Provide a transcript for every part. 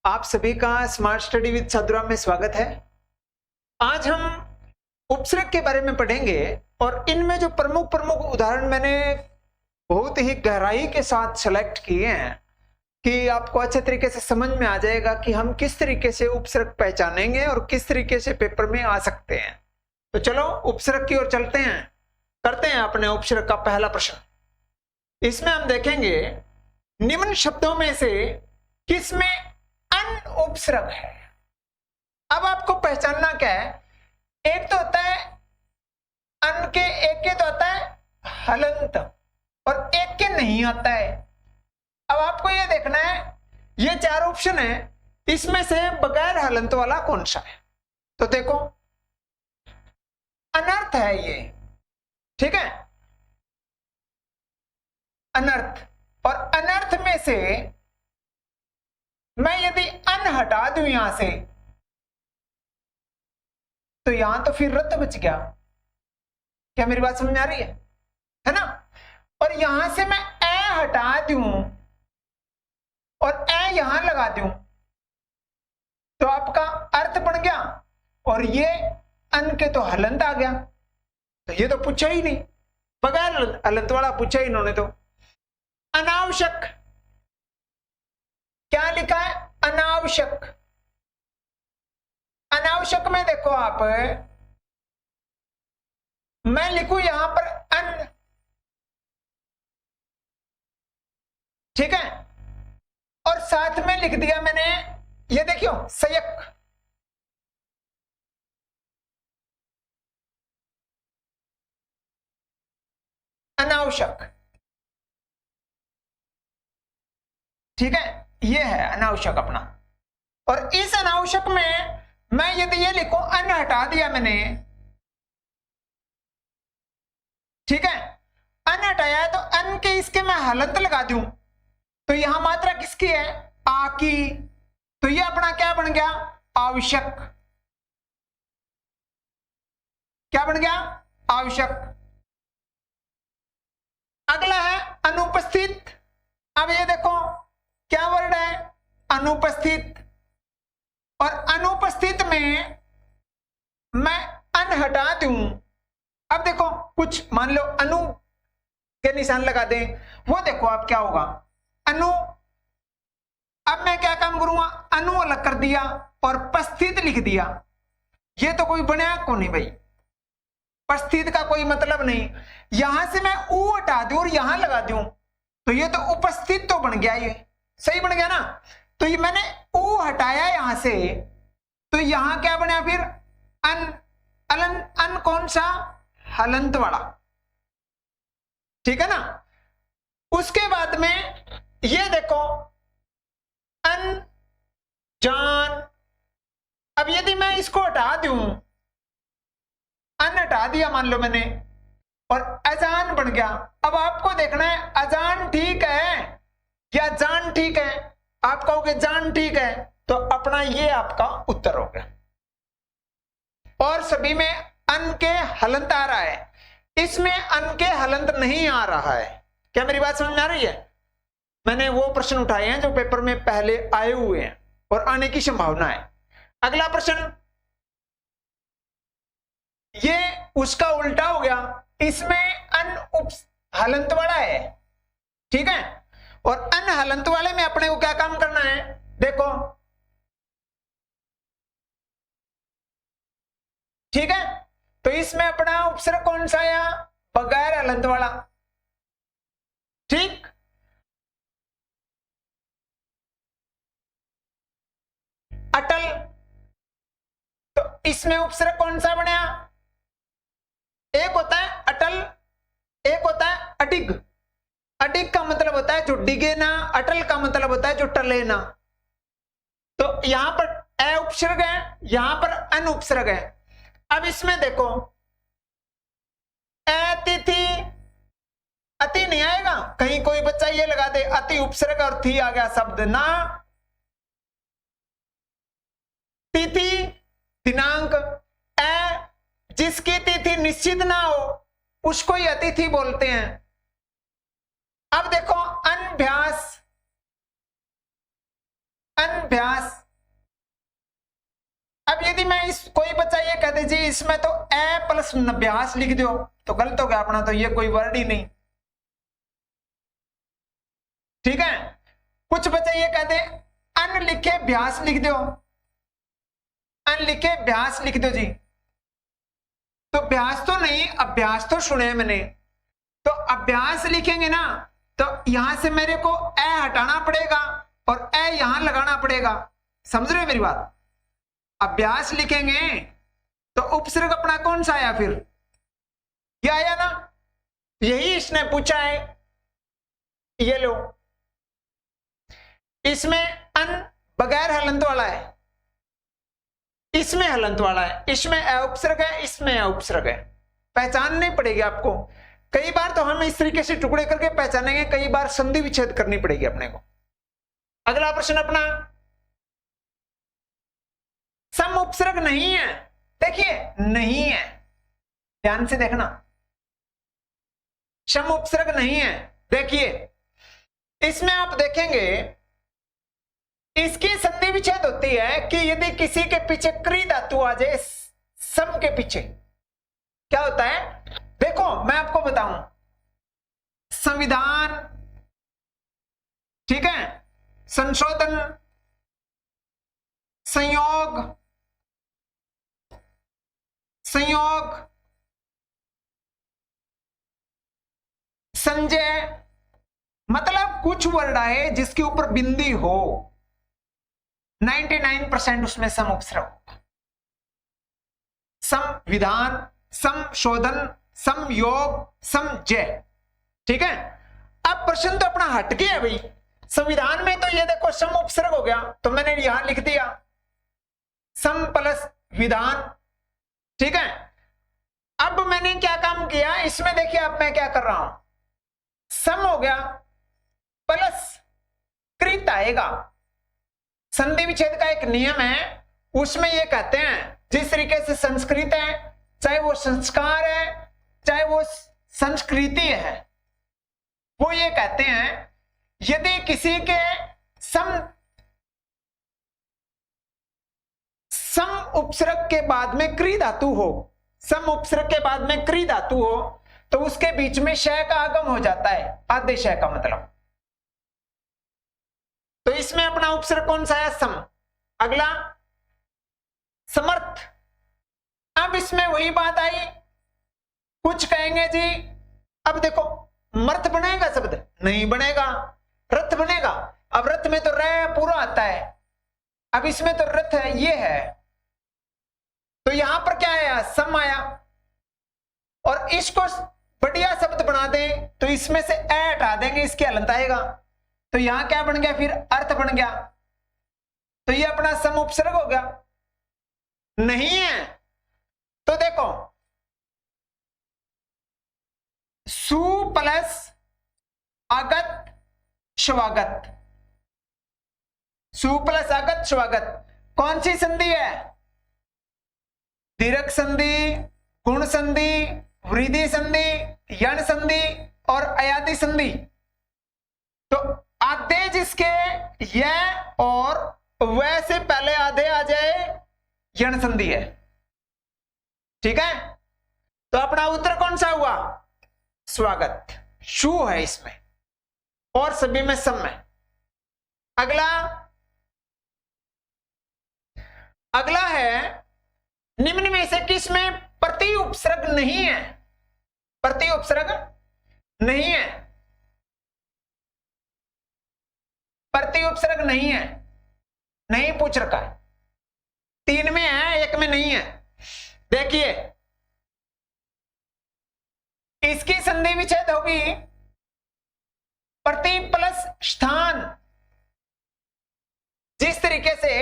आप सभी का स्मार्ट स्टडी विद साधुराम में स्वागत है। आज हम उपसर्ग के बारे में पढ़ेंगे और इनमें जो प्रमुख उदाहरण मैंने बहुत ही गहराई के साथ सेलेक्ट किए हैं कि आपको अच्छे तरीके से समझ में आ जाएगा कि हम किस तरीके से उपसर्ग पहचानेंगे और किस तरीके से पेपर में आ सकते हैं। तो चलो उपसर्ग की ओर चलते हैं, करते हैं अपने उपसर्ग का पहला प्रश्न। इसमें हम देखेंगे निम्न शब्दों में से किसमें अन उपसर्ग है। अब आपको पहचानना क्या है, एक तो होता है अन के, एक के तो आता है हलंत और एक के नहीं आता है। अब आपको यह देखना है, ये चार ऑप्शन है, इसमें से बगैर हलंत वाला कौन सा है। तो देखो अनर्थ है ये, ठीक है, अनर्थ। और अनर्थ में से मैं यदि अन हटा दूं यहां से तो यहां तो फिर रत्त बच गया। क्या मेरी बात समझ में आ रही है ना। और यहां से मैं ए हटा दूं और ए यहां लगा दूं तो आपका अर्थ बन गया और ये अन के तो हलंत आ गया। तो ये तो पूछा ही नहीं, बगैर हलंत वाला पूछा ही इन्होंने। तो अनावश्यक, क्या लिखा है, अनावश्यक। अनावश्यक में देखो आप, मैं लिखूं यहां पर अन, ठीक है, और साथ में लिख दिया मैंने, ये देखियो सयक। अनावश्यक, ठीक है, ये है अनावश्यक अपना। और इस अनावश्यक में मैं यदि ये लिखूं अन हटा दिया मैंने, ठीक है, अन हटाया है तो अन के इसके मैं हलंत लगा दूं तो यहां मात्रा किसकी है, आ की। तो ये अपना क्या बन गया, आवश्यक। क्या बन गया, आवश्यक। अगला है अनुपस्थित। अब ये देखो क्या वर्ड है, अनुपस्थित। और अनुपस्थित में मैं अन हटा दूं, अब देखो कुछ मान लो अनु के निशान लगा दें, वो देखो आप क्या होगा, अनु। अब मैं क्या काम करूंगा, अनु अलग कर दिया और पस्थित लिख दिया। ये तो कोई बनया को नहीं भाई, पस्थित का कोई मतलब नहीं। यहां से मैं ऊ हटा दूं और यहां लगा दूं तो ये तो उपस्थित तो बन गया, ये सही बन गया ना। तो ये मैंने ऊ हटाया यहां से तो यहां क्या बना फिर, अन। अलन, अन कौन सा, हलंत वाला, ठीक है ना। उसके बाद में ये देखो अन जान। अब यदि मैं इसको हटा दूं, अन हटा दिया मान लो मैंने और अजान बन गया। अब आपको देखना है अजान ठीक है या जान ठीक है। आप कहोगे जान ठीक है तो अपना ये आपका उत्तर हो गया। और सभी में अन के हलंत आ रहा है, इसमें अन के हलंत नहीं आ रहा है। क्या मेरी बात समझ में आ रही है। मैंने वो प्रश्न उठाए हैं जो पेपर में पहले आए हुए हैं और आने की संभावना है। अगला प्रश्न, ये उसका उल्टा हो गया, इसमें अन उप हलंत वाला है, ठीक है। और अन हलंत वाले में अपने को क्या काम करना है, देखो, ठीक है। तो इसमें अपना उपसर्ग कौन सा आया, बगैर हलंत वाला, ठीक। अटल, तो इसमें उपसर्ग कौन सा बना, एक होता है अटल, एक होता है अडिग। अडिग का मतलब होता है जो डिगे ना, अटल का मतलब होता है जो टले ना। तो यहां पर ए उपसर्ग है, यहां पर अन उपसर्ग है। अब इसमें देखो अतिथि, अति नहीं आएगा, कहीं कोई बच्चा ये लगा दे अति उपसर्ग और थी आ गया शब्द ना। तिथि दिनांक, जिसकी तिथि निश्चित ना हो उसको ही अतिथि बोलते हैं। अब देखो अनभ्यास, अभ्यास। अब यदि मैं इस कोई बच्चा ये कहते जी इसमें तो ए प्लस अभ्यास लिख दो, तो गलत हो गया अपना, तो ये कोई वर्ड ही नहीं। ठीक है, कुछ बच्चे ये कहते अन लिखे अभ्यास लिख दो, अन लिखे अभ्यास लिख दो जी, तो अभ्यास तो नहीं, अभ्यास तो सुने मैंने, तो अभ्यास लिखेंगे ना तो यहां से मेरे को ए हटाना पड़ेगा और ए यहां लगाना पड़ेगा। समझ रहे हो मेरी बात? अभ्यास लिखेंगे तो उपसर्ग अपना कौन सा आया फिर? ये आया ना, यही इसने पूछा है। ये लो, इसमें अन बगैर हलंत वाला है, इसमें हलंत वाला है, इसमें अ उपसर्ग है, इसमें अ उपसर्ग है। पहचाननी पड़ेगी आपको। कई बार तो हम इस तरीके से टुकड़े करके पहचानेंगे, कई बार संधि विच्छेद करनी पड़ेगी अपने को। अगला प्रश्न अपना, सम उपसर्ग नहीं है। देखिए नहीं है, ध्यान से देखना, सम उपसर्ग नहीं है। देखिए इसमें आप देखेंगे इसकी संधि विच्छेद होती है कि यदि किसी के पीछे क्री धातु आ जाए सम के पीछे, क्या होता है? देखो मैं आपको बताऊं, संविधान, ठीक है, संशोधन, संयोग, संयोग, संजय, मतलब कुछ वर्ड आए जिसके ऊपर बिंदी हो, 99% उसमें सम उपसर्ग होगा। संविधान, संशोधन, संयोग, समझे। ठीक है, अब प्रश्न तो अपना हटके है भाई। संविधान में तो ये देखो सम उपसर्ग हो गया, तो मैंने यहां लिख दिया सम प्लस विधान। ठीक है, अब मैंने क्या काम किया इसमें, देखिए अब मैं क्या कर रहा हूं, सम हो गया प्लस कृत आएगा। संधि विच्छेद का एक नियम है, उसमें ये कहते हैं जिस तरीके से संस्कृत है, चाहे वो संस्कार है, चाहे वो संस्कृति है, वो ये कहते हैं यदि किसी के सम उपसर्ग के बाद में क्री धातु हो, सम उपसर्ग के बाद में क्री धातु हो, तो उसके बीच में शय का आगम हो जाता है, आधे शय का मतलब। तो इसमें अपना उपसर्ग कौन सा है? सम। अगला समर्थ। अब इसमें वही बात आई, कुछ कहेंगे जी अब देखो मर्थ बनेगा शब्द? नहीं बनेगा, रथ बनेगा। अब रथ में तो र पूरा आता है, अब इसमें तो रथ है, ये है, तो यहां पर क्या आया? सम आया। और इसको बढ़िया शब्द बना दें तो इसमें से ए हटा देंगे, इसके हलंत आएगा, तो यहां क्या बन गया फिर? अर्थ बन गया। तो ये अपना सम उपसर्ग हो गया। नहीं है तो देखो सु प्लस आगत स्वागत, सु प्लस आगत स्वागत कौन सी संधि है? दीर्घ संधि, गुण संधि, वृद्धि संधि, यण संधि और अयादि संधि। तो आधे जिसके यह और वह से पहले आधे आ जाए यण संधि है। ठीक है, तो अपना उत्तर कौन सा हुआ? स्वागत। शु है इसमें और सभी में सम है। अगला है निम्न में से किसमें प्रति उपसर्ग नहीं है? प्रति उपसर्ग नहीं है, प्रति उपसर्ग नहीं है, नहीं पूछ रखा है। 3 में है, 1 में नहीं है। देखिए इसकी संधि विच्छेद होगी प्रति प्लस स्थान। जिस तरीके से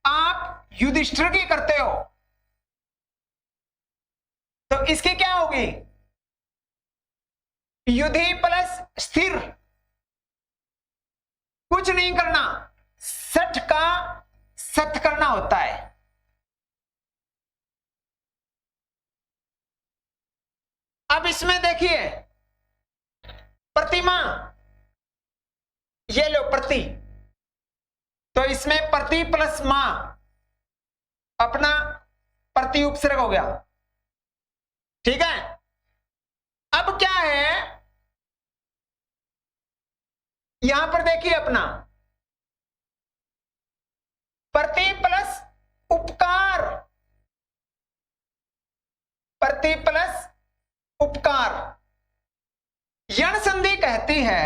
आप युधिष्ठिर की करते हो तो इसकी क्या होगी? युधि प्लस स्थिर। कुछ नहीं करना, सठ का सत करना होता है। अब इसमें देखिए प्रतिमा, ये लो प्रति, तो इसमें प्रति प्लस मां अपना प्रति उपसर्ग हो गया। ठीक है, अब क्या है यहां पर देखिए अपना प्रति प्लस उपकार, प्रति प्लस उपकार। यण संधि कहती है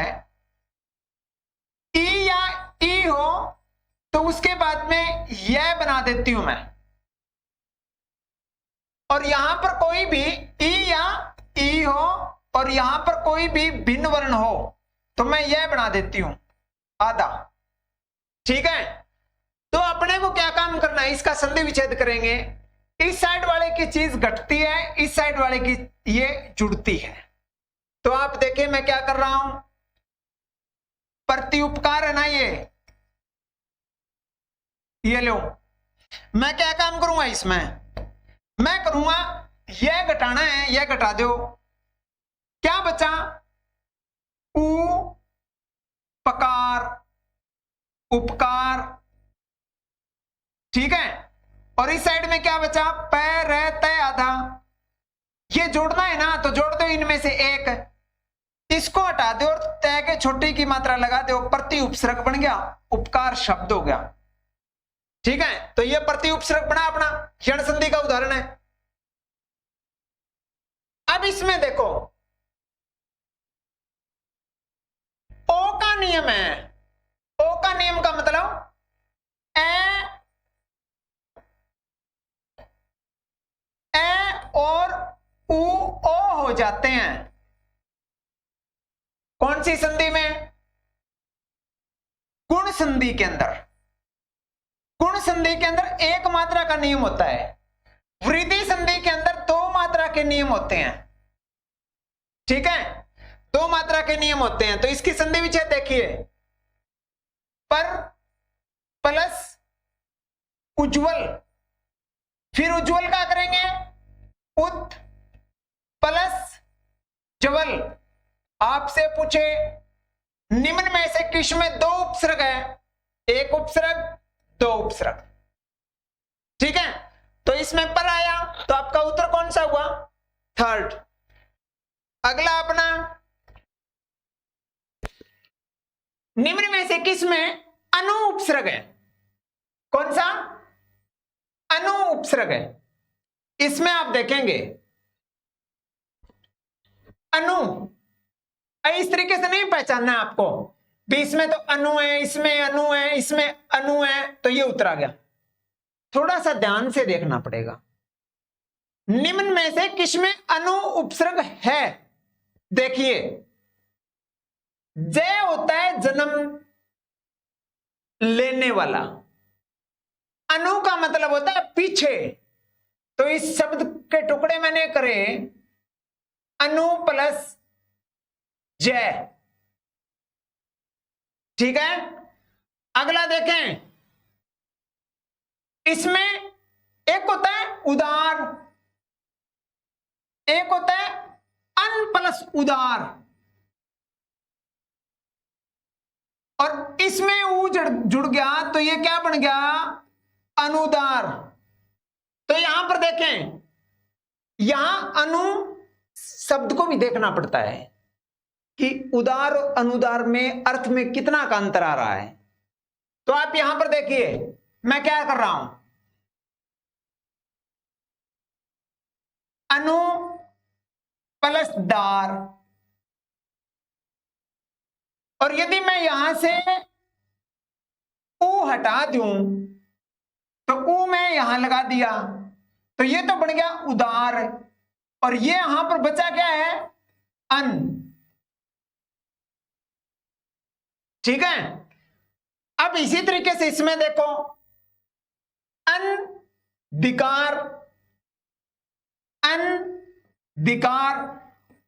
ई या ई हो तो उसके बाद में यह बना देती हूं मैं, और यहां पर कोई भी ई या ई हो और यहां पर कोई भी भिन्न वर्ण हो तो मैं यह बना देती हूं आधा। ठीक है, तो अपने को क्या काम करना है, इसका संधि विच्छेद करेंगे। इस साइड वाले की चीज घटती है, इस साइड वाले की ये जुड़ती है। तो आप देखिए मैं क्या कर रहा हूं, प्रति उपकार है ना ये लो, मैं क्या काम करूंगा इसमें, मैं करूंगा यह घटाना है, यह घटा दो, क्या बचा उपकार, उपकार। ठीक है, और इस साइड में क्या बचा पैर तय आधा, ये जोड़ना है ना तो जोड़ दो इनमें से एक, इसको हटा दो और तय के छोटी की मात्रा लगा दो, प्रति उपसर्ग बन गया, उपकार शब्द हो गया। ठीक है, तो ये प्रति उपसर्ग बना अपना यण संधि का उदाहरण है। अब इसमें देखो ओ का नियम है, ओ का नियम का मतलब ए और उ ओ हो जाते हैं। कौन सी संधि में, गुण संधि के अंदर। गुण संधि के अंदर एक मात्रा का नियम होता है, वृद्धि संधि के अंदर दो मात्रा के नियम होते हैं। ठीक है, दो मात्रा के नियम होते हैं। तो इसकी संधि विच्छेद देखिए, पर प्लस उज्जवल, फिर उज्जवल क्या करेंगे उत प्लस ज्वल। आपसे पूछे निम्न में से किस में दो उपसर्ग है, एक उपसर्ग दो उपसर्ग। ठीक है, तो इसमें पर आया तो आपका उत्तर कौन सा हुआ, थर्ड। अगला अपना निम्न में से किस में अनु उपसर्ग है, कौन सा अनु उपसर्ग है। इसमें आप देखेंगे अनु, इस तरीके से नहीं पहचानना है आपको, बीच में तो अनु है, इसमें अनु है, इसमें अनु है, तो ये उतर आ गया। थोड़ा सा ध्यान से देखना पड़ेगा। निम्न में से किस में अनु उपसर्ग है, देखिए जय होता है जन्म लेने वाला, अनु का मतलब होता है पीछे। तो इस शब्द के टुकड़े मैंने करे अनु प्लस जय। ठीक है, अगला देखें, इसमें एक होता है उदार, एक होता है अन प्लस उदार, और इसमें ऊ जुड़ गया तो ये क्या बन गया अनुदार। तो यहां पर देखें, यहां अनु शब्द को भी देखना पड़ता है कि उदार और अनुदार में अर्थ में कितना का अंतर आ रहा है। तो आप यहां पर देखिए मैं क्या कर रहा हूं, अनु प्लस दार, और यदि मैं यहां से ऊ हटा दूं तो ऊ मैं यहां लगा दिया तो ये तो बन गया उदार, और ये यहां पर बचा क्या है अन। ठीक है, अब इसी तरीके से इसमें देखो अन दिकार, अन दिकार,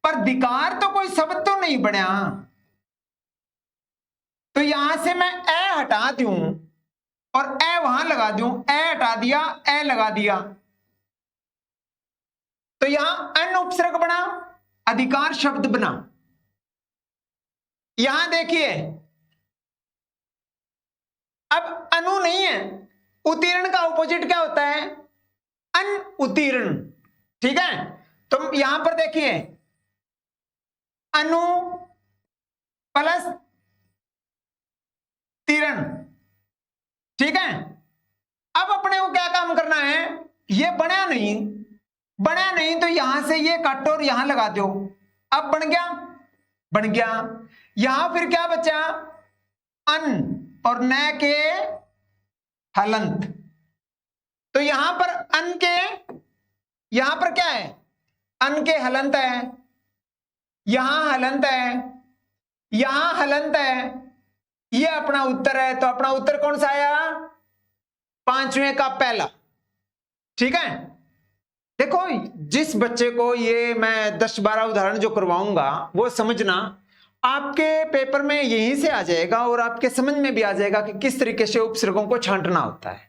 पर दिकार तो कोई शब्द तो नहीं बना, तो यहां से मैं ए हटा दूं और ए वहां लगा दूं, ए हटा दिया ए लगा दिया, तो यहां अन उपसर्ग बना, अधिकार शब्द बना। यहां देखिए अब अनु नहीं है, उत्तीर्ण का ऑपोजिट क्या होता है? अनउत्तीर्ण। ठीक है, तो यहां पर देखिए अनु प्लस तीर्ण। ठीक है, अब अपने को क्या काम करना है? ये बना नहीं तो यहां से ये काटो और यहां लगा दो। अब बन गया। यहां फिर क्या बचा? अन और न के हलंत। तो यहां पर यहां पर क्या है? अन के हलंत है, यहां हलंत है, यहां हलंत है, ये अपना उत्तर है। तो अपना उत्तर कौन सा आया? 5वें का पहला। ठीक है, देखो जिस बच्चे को ये मैं 10-12 उदाहरण जो करवाऊंगा वो समझना, आपके पेपर में यहीं से आ जाएगा और आपके समझ में भी आ जाएगा कि किस तरीके से उपसर्गों को छांटना होता है,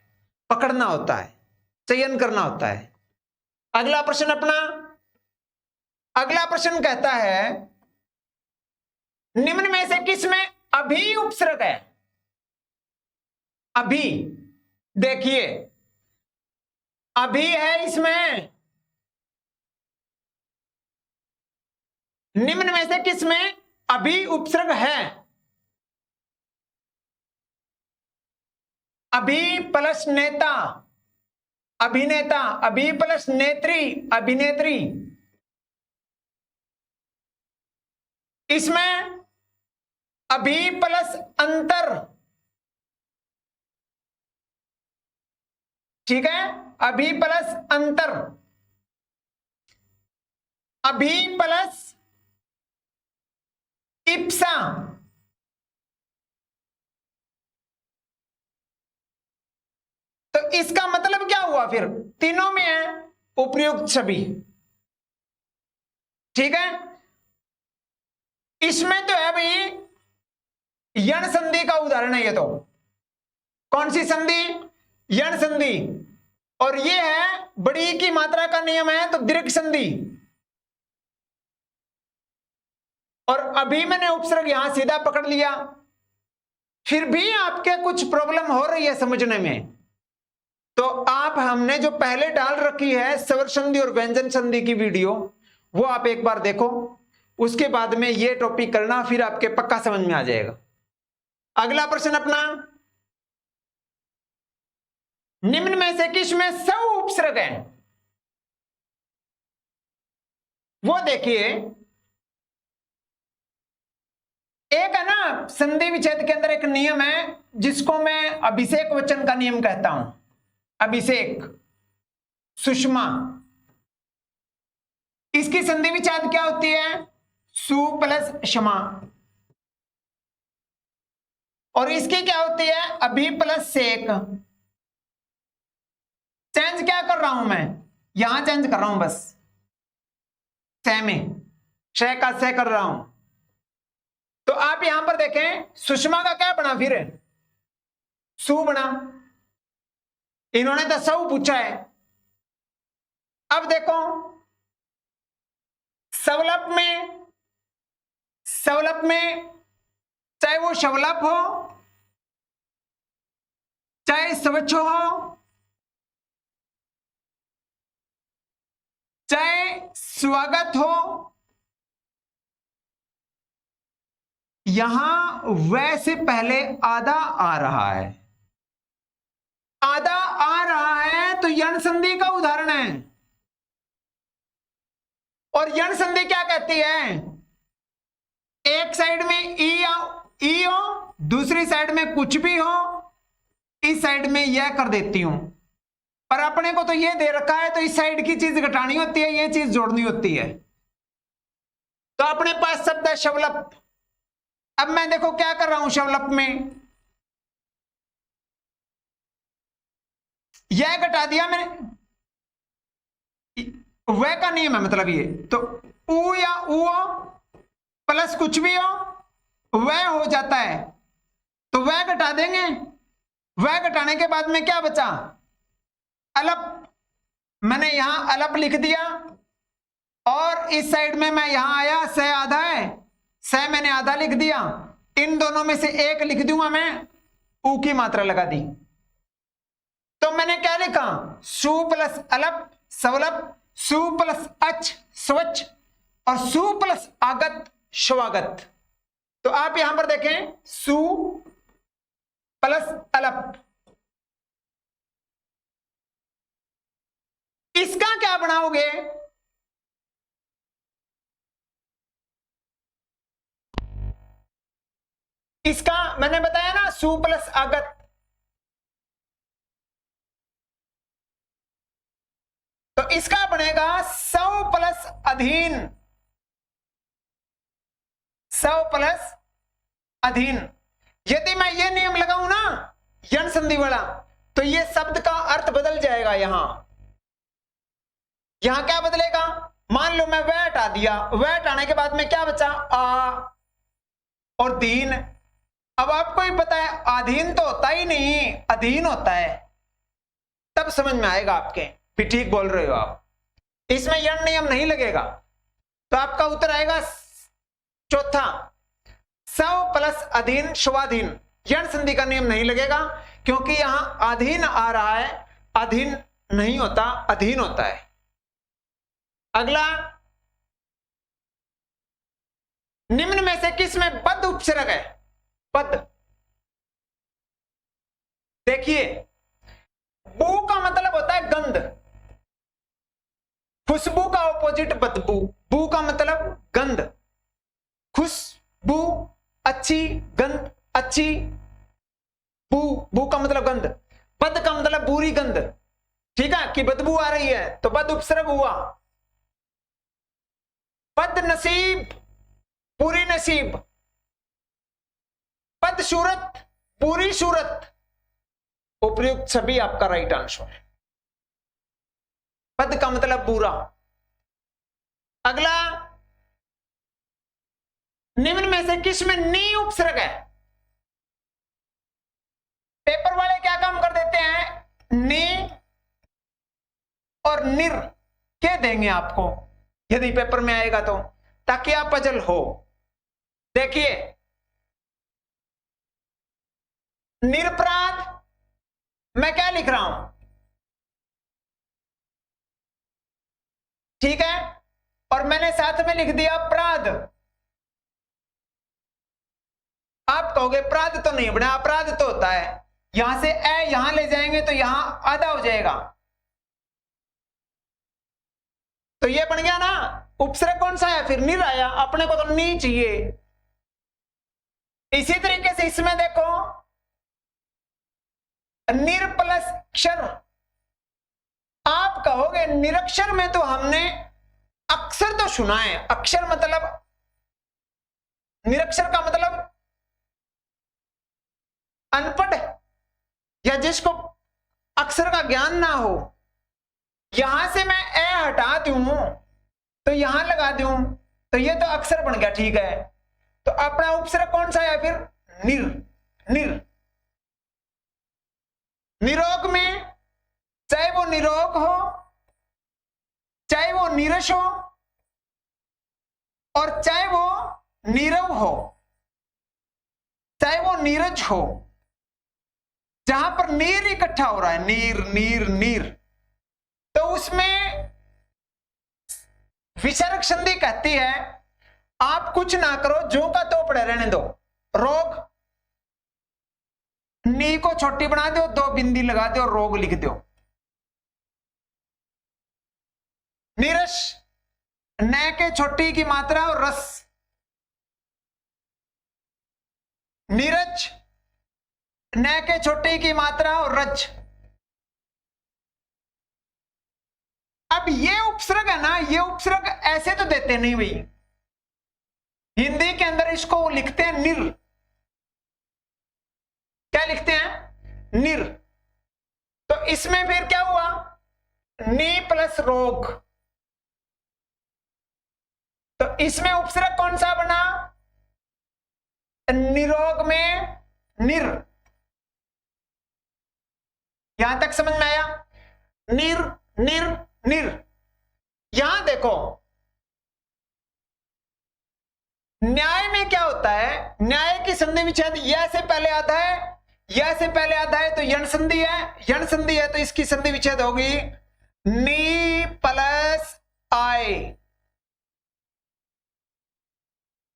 पकड़ना होता है, चयन करना होता है। अगला प्रश्न कहता है निम्न में से किस में अभी उपसर्ग है? अभी, देखिए अभी है इसमें। निम्न में से किस में अभी उपसर्ग है? अभी प्लस नेता, अभिनेता, अभी प्लस नेत्री, अभिनेत्री। इसमें अभी प्लस अंतर। ठीक है, अभी प्लस अंतर, अभी प्लस इप्सा। तो इसका मतलब क्या हुआ? फिर तीनों में है उपयुक्त सभी। ठीक है, इसमें तो है भाई यण संधि का उदाहरण है। ये तो कौन सी संधि? यण संधि। और ये है बड़ी की मात्रा का नियम है तो दीर्घ संधि। और अभी मैंने उपसर्ग यहां सीधा पकड़ लिया, फिर भी आपके कुछ प्रॉब्लम हो रही है समझने में, तो आप हमने जो पहले डाल रखी है स्वर संधि और व्यंजन संधि की वीडियो, वो आप एक बार देखो, उसके बाद में ये टॉपिक करना, फिर आपके पक्का समझ में आ जाएगा। अगला प्रश्न अपना, निम्न में से किस में सौ उपसर्ग है? वो देखिए, एक है ना संधि विच्छेद के अंदर एक नियम है जिसको मैं अभिषेक वचन का नियम कहता हूं। अभिषेक, सुषमा, इसकी संधि विच्छेद क्या होती है? सु प्लस क्षमा। और इसकी क्या होती है? अभी प्लस सेक। चेंज क्या कर रहा हूं मैं? यहां चेंज कर रहा हूं, बस से में शय का से कर रहा हूं। तो आप यहां पर देखें, सुषमा का क्या बना? फिर सु बना। इन्होंने तो सौ पूछा है। अब देखो सवलप में चाहे वो शवलप हो, चाहे स्वच्छ हो, चाहे स्वागत हो, यहां वैसे पहले आधा आ रहा है। आधा आ रहा है तो यण संधि का उदाहरण है। और यण संधि क्या कहती है? एक साइड में ई हो, दूसरी साइड में कुछ भी हो, इस साइड में यह कर देती हूं। पर अपने को तो यह दे रखा है तो इस साइड की चीज घटानी होती है, यह चीज जोड़नी होती है। तो अपने पास शब्द है शवलप। अब मैं देखो क्या कर रहा हूं शवलप में, यह घटा दिया मैंने, वह का नियम है मतलब ये। तो उ या उ प्लस कुछ भी हो, वह हो जाता है, तो वह घटा देंगे। वह घटाने के बाद में क्या बचा? अलप। मैंने यहां अलप लिख दिया और इस साइड में मैं यहां आया, से आधा है, से मैंने आधा लिख दिया। इन दोनों में से एक लिख दूंगा मैं ऊ की मात्रा लगा दी। तो मैंने क्या लिखा, सु प्लस अलप सवलप, सु प्लस अच स्वच्छ और सु प्लस आगत स्वागत। तो आप यहां पर देखें, सु प्लस अलप, इसका क्या बनाओगे, इसका मैंने बताया ना सु प्लस आगत, तो इसका बनेगा सौ प्लस अधीन, सौ प्लस अधीन। यदि मैं ये नियम लगाऊं ना यण संधि वाला, तो ये शब्द का अर्थ बदल जाएगा। यहां क्या बदलेगा, मान लो मैं वह हटा दिया, वह हटाने के बाद में क्या बचा, आ और दीन। अब आपको ही पता है अधीन तो होता ही नहीं, अधीन होता है, तब समझ में आएगा आपके भी ठीक बोल रहे हो आप। इसमें यण नियम नहीं लगेगा, तो आपका उत्तर आएगा चौथा, सौ प्लस अधीन स्वाधीन। यण संधि का नियम नहीं लगेगा क्योंकि यहां अधीन आ रहा है, अधीन नहीं होता, अधीन होता है। अगला, निम्न में से किस में बद उपसर्ग है, बद। देखिए, बू का मतलब होता है गंध, खुशबू का ऑपोजिट बदबू, बू का मतलब गंध, खुशबू अच्छी, गंध अच्छी, बू, बू का मतलब गंध, बद का मतलब बुरी गंध, ठीक है, कि बदबू आ रही है, तो बद उपसर्ग हुआ। बद नसीब, बुरी नसीब, बद सूरत, बुरी सूरत, उपयुक्त सभी आपका राइट आंसर है। बद का मतलब बुरा। अगला, निम्न में से किस में नी उपसर्ग है। पेपर वाले क्या काम कर देते हैं, नी और निर के देंगे आपको यदि पेपर में आएगा तो, ताकि आप पजल हो। देखिए, निरपराध मैं क्या लिख रहा हूं, ठीक है, और मैंने साथ में लिख दिया अपराध। आप कहोगे अपराध तो नहीं बना, अपराध तो होता है, यहां से ए यहां ले जाएंगे तो यहां आधा हो जाएगा, तो ये बन गया ना। उपसर्ग कौन सा है फिर, निर आया, अपने को तो नी चाहिए। इसी तरीके से इसमें देखो, निर प्लस अक्षर, आप कहोगे निरक्षर में तो हमने अक्षर तो सुना है, अक्षर मतलब, निरक्षर का मतलब अनपढ़ या जिसको अक्षर का ज्ञान ना हो। यहां से मैं ए हटा दूं तो यहां लगा दूं तो ये तो अक्षर बन गया, ठीक है। तो अपना उपसर्ग कौन सा है फिर, निर, निर। निरोग में चाहे वो निरोग हो, चाहे वो नीरस हो, और चाहे वो नीरव हो, चाहे वो नीरज हो, जहां पर नीर इकट्ठा हो रहा है, नीर नीर नीर, तो उसमें विसर्ग संधि कहती है आप कुछ ना करो, जो का तो पड़े रहने दो। रोग, नी को छोटी बना दो, दो बिंदी लगा दो, रोग लिख दो। नीरस, न के छोटी की मात्रा और रस। नीरज, न के छोटी की मात्रा और रज। अब ये उपसर्ग है ना, ये उपसर्ग ऐसे तो देते नहीं भाई, हिंदी के अंदर इसको लिखते हैं निर। क्या लिखते हैं, निर। तो इसमें फिर क्या हुआ, नी प्लस रोग, तो इसमें उपसर्ग कौन सा बना, निरोग में निर। यहां तक समझ में आया, निर निर निर। यहां देखो, न्याय में क्या होता है, न्याय की संधि विच्छेद यह से पहले आता है या से पहले आता है तो यण संधि है, यण संधि है तो इसकी संधि विच्छेद होगी नी प्लस आई।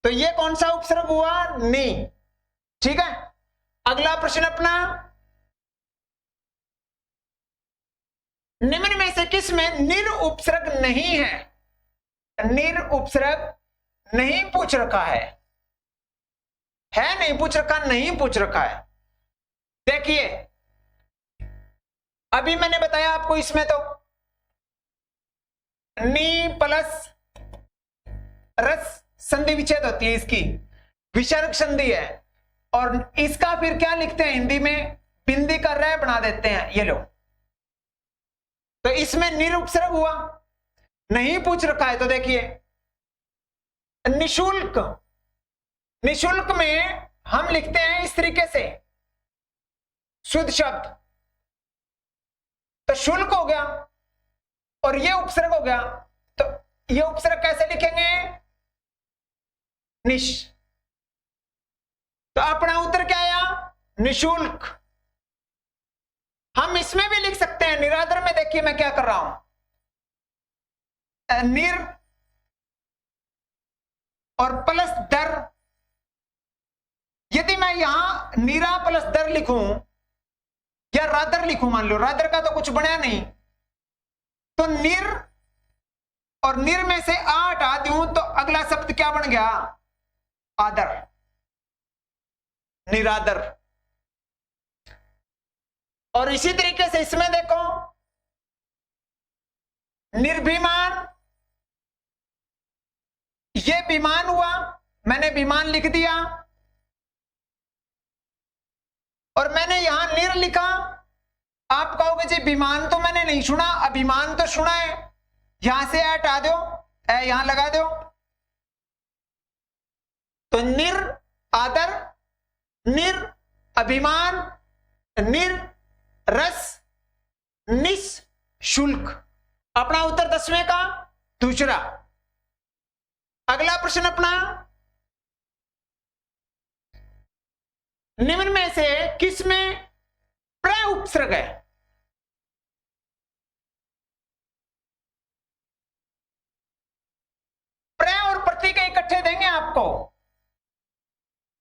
तो ये कौन सा उपसर्ग हुआ? नी। ठीक है, अगला प्रश्न अपना, निम्न में से किस में निर उपसर्ग नहीं है? निर उपसर्ग नहीं पूछ रखा है नहीं पूछ रखा, नहीं पूछ रखा है। देखिए अभी मैंने बताया आपको, इसमें तो नी प्लस रस संधि विच्छेद होती है, इसकी विसर्ग संधि है, और इसका फिर क्या लिखते हैं हिंदी में? बिंदी का रे बना देते हैं, ये लो। तो इसमें निरुपसर्ग हुआ, नहीं पूछ रखा है। तो देखिए निशुल्क, निशुल्क में हम लिखते हैं इस तरीके से शुद्ध शब्द, तो शुल्क हो गया और ये उपसर्ग हो गया, तो ये उपसर्ग कैसे लिखेंगे? निश। तो अपना उत्तर क्या आया? निशुल्क। हम इसमें भी लिख सकते हैं निरादर में। देखिए मैं क्या कर रहा हूं, निर और प्लस दर। यदि मैं यहां नीरा प्लस दर लिखूं या रादर लिखूं, मान लो रादर का तो कुछ बना नहीं, तो निर और निर में से आ हटा दूं तो अगला शब्द क्या बन गया? आदर, निरादर। और इसी तरीके से इसमें देखो निर्भिमान, ये विमान हुआ, मैंने विमान लिख दिया, और मैंने यहां निर लिखा। आप कहोगे जी विमान तो मैंने नहीं सुना, अभिमान तो सुना है, यहां से हटा दो, यहां लगा दो। तो निर आदर, निर अभिमान, निर रस, निःशुल्क। अपना उत्तर 10वें का दूसरा। अगला प्रश्न अपना, निम्न में से किस में प्र उपसर्ग है? प्र और प्रतीक इकट्ठे देंगे आपको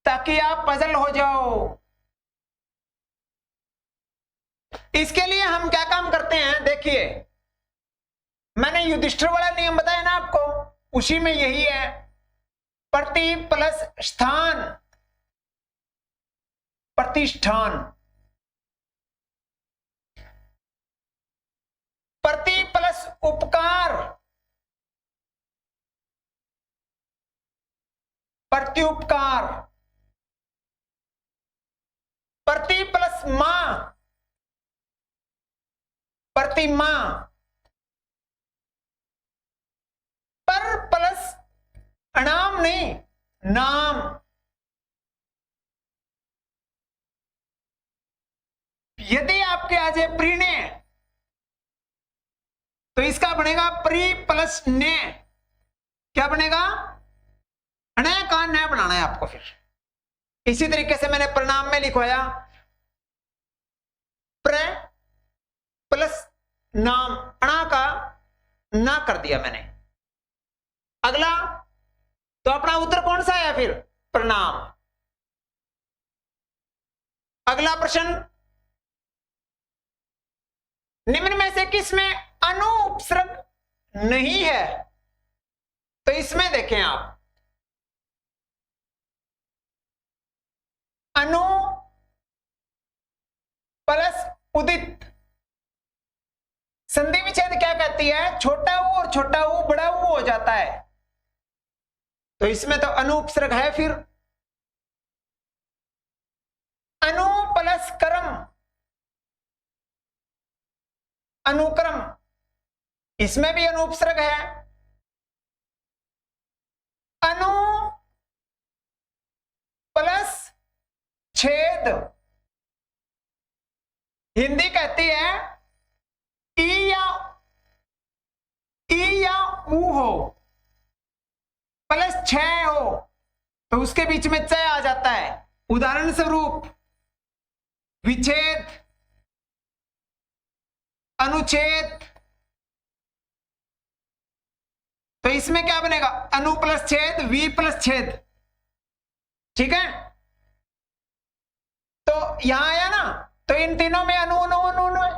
ताकि आप पजल हो जाओ। इसके लिए हम क्या काम करते हैं? देखिए मैंने युधिष्ठिर वाला नियम बताया ना आपको, उसी में यही है, प्रति प्लस स्थान, प्रतिष्ठान। प्रति प्लस उपकार, प्रत्युपकार। प्रति प्लस मां, प्रतिमा। पर प्लस अनाम नहीं, नाम। यदि आपके आ जाए प्रीणे तो इसका बनेगा प्री प्लस ने। क्या बनेगा? अणे का न बनाना है आपको। फिर इसी तरीके से मैंने प्रणाम में लिखवाया प्र प्लस नाम, अणा का ना कर दिया मैंने। अगला तो अपना उत्तर कौन सा है? फिर प्रणाम। अगला प्रश्न, निम्न में से किस में अनु उपसर्ग नहीं है? तो इसमें देखें आप, अनु प्लस उदित संधि विच्छेद क्या कहती है? छोटा ऊ और छोटा ऊ बड़ा ऊ हो जाता है, तो इसमें तो अनु उपसर्ग है। फिर अनु प्लस कर्म, अनुक्रम, इसमें भी अनु उपसर्ग है। अनु प्लस छेद, हिंदी कहती है ई या ऊ हो प्लस छ हो तो उसके बीच में च आ जाता है। उदाहरण स्वरूप विच्छेद, अनुच्छेद। तो इसमें क्या बनेगा? अनु प्लस छेद, वी प्लस छेद। ठीक है, तो यहां आया ना, तो इन तीनों में अनु अनु अनु अनु है।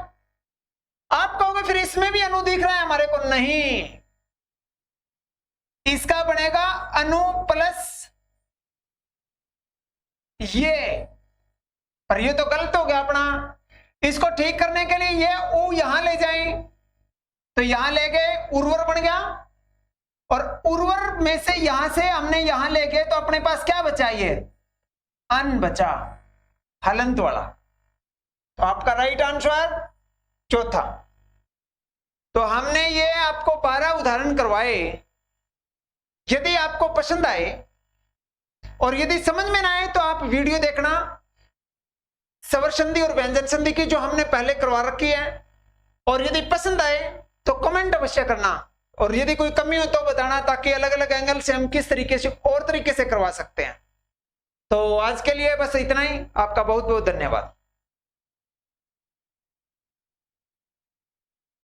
आप कहोगे फिर इसमें भी अनु दिख रहा है हमारे को, नहीं, इसका बनेगा अनु प्लस ये, पर ये तो गलत हो गया अपना। इसको ठीक करने के लिए ये ऊ यहां ले जाएं, तो यहां ले गए, उर्वर बन गया, और उर्वर में से यहां से हमने यहां ले गए, तो अपने पास क्या बचा? ये अन बचा, हलंत वाला। तो आपका राइट आंसर चौथा। तो हमने ये आपको 12 उदाहरण करवाए। यदि आपको पसंद आए और यदि समझ में ना आए तो आप वीडियो देखना, स्वर संधि और व्यंजन संधि की जो हमने पहले करवा रखी है, और यदि पसंद आए तो कमेंट अवश्य करना, और यदि कोई कमी हो तो बताना, ताकि अलग अलग एंगल से हम किस तरीके से और तरीके से करवा सकते हैं। तो आज के लिए बस इतना ही। आपका बहुत बहुत धन्यवाद।